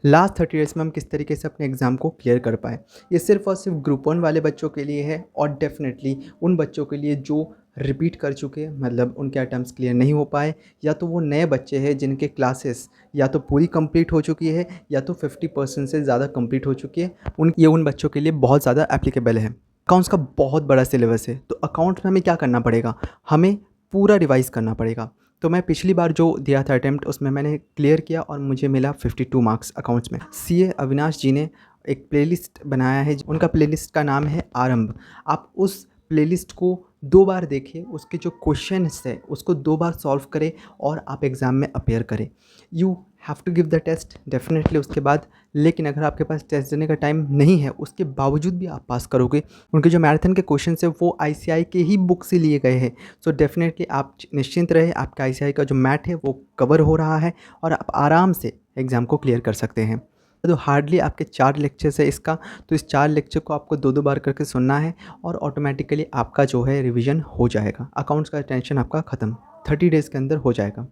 Last 30 days में हम किस तरीके से अपने एग्ज़ाम को क्लियर कर पाएँ। ये सिर्फ़ और सिर्फ़ ग्रुप 1 वाले बच्चों के लिए है और डेफ़िनेटली उन बच्चों के लिए जो रिपीट कर चुके हैं, मतलब उनके अटेम्प्ट्स क्लियर नहीं हो पाए, या तो वो नए बच्चे हैं जिनके क्लासेस या तो पूरी कंप्लीट हो चुकी है या तो 50% से ज़्यादा कंप्लीट हो चुकी है। उन बच्चों के लिए बहुत ज़्यादा एप्लीकेबल है। अकाउंट्स का बहुत बड़ा सिलेबस है, तो अकाउंट्स में हमें क्या करना पड़ेगा, हमें पूरा रिवाइज़ करना पड़ेगा। तो मैं पिछली बार जो दिया था अटेम्प्ट, उसमें मैंने क्लियर किया और मुझे मिला 52 मार्क्स अकाउंट्स में। सीए अविनाश जी ने एक प्लेलिस्ट बनाया है, उनका प्लेलिस्ट का नाम है आरंभ। आप उस प्लेलिस्ट को 2 बार देखें, उसके जो क्वेश्चंस है उसको 2 बार सॉल्व करें और आप एग्ज़ाम में अपीयर करें। You have to give the test definitely उसके बाद, लेकिन अगर आपके पास टेस्ट देने का टाइम नहीं है, उसके बावजूद भी आप पास करोगे। उनके जो मैराथन के क्वेश्चंस हैं वो आईसीएआई के ही बुक से लिए गए हैं। सो डेफ़िनेटली आप निश्चिंत रहे, आपका आईसीएआई का जो मैथ है वो कवर हो रहा है और आप आराम से एग्ज़ाम को क्लियर कर सकते हैं। तो हार्डली आपके 4 लेक्चर्स है इसका, तो इस 4 लेक्चर को आपको 2-2 बार करके सुनना है और ऑटोमेटिकली आपका जो है रिवीजन हो जाएगा। अकाउंट्स का टेंशन आपका ख़त्म, 30 डेज़ के अंदर हो जाएगा।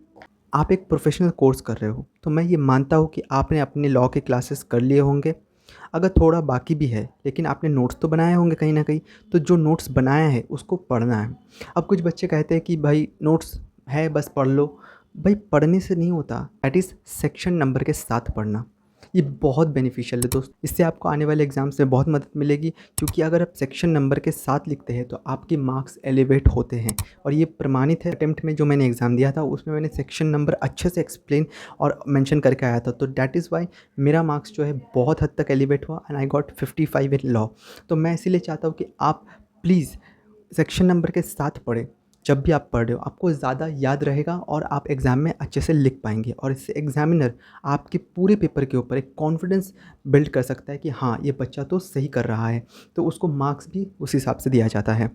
आप एक प्रोफेशनल कोर्स कर रहे हो, तो मैं ये मानता हूँ कि आपने अपने लॉ के क्लासेस कर लिए होंगे। अगर थोड़ा बाकी भी है, लेकिन आपने नोट्स तो बनाए होंगे कहीं न कहीं, तो जो नोट्स बनाया है उसको पढ़ना है। अब कुछ बच्चे कहते हैं कि भाई नोट्स है बस पढ़ लो। भाई पढ़ने से नहीं होता, दैट इज़ सेक्शन नंबर के साथ पढ़ना। ये बहुत बेनिफिशियल है दोस्त, इससे आपको आने वाले एग्ज़ाम्स में बहुत मदद मिलेगी, क्योंकि अगर आप सेक्शन नंबर के साथ लिखते हैं तो आपके मार्क्स एलिवेट होते हैं और ये प्रमाणित है। अटेम्प्ट में जो मैंने एग्ज़ाम दिया था उसमें मैंने सेक्शन नंबर अच्छे से एक्सप्लेन और मेंशन करके आया था, तो दैट इज़ व्हाई मेरा मार्क्स जो है बहुत हद तक एलिवेट हुआ and I got 55 in law. तो मैं इसीलिए चाहता हूँ कि आप प्लीज़ सेक्शन नंबर के साथ पढ़ें। जब भी आप पढ़ रहे हो आपको ज़्यादा याद रहेगा और आप एग्ज़ाम में अच्छे से लिख पाएंगे, और इससे एग्ज़ामिनर आपके पूरे पेपर के ऊपर एक कॉन्फिडेंस बिल्ड कर सकता है कि हाँ, ये बच्चा तो सही कर रहा है, तो उसको मार्क्स भी उस हिसाब से दिया जाता है।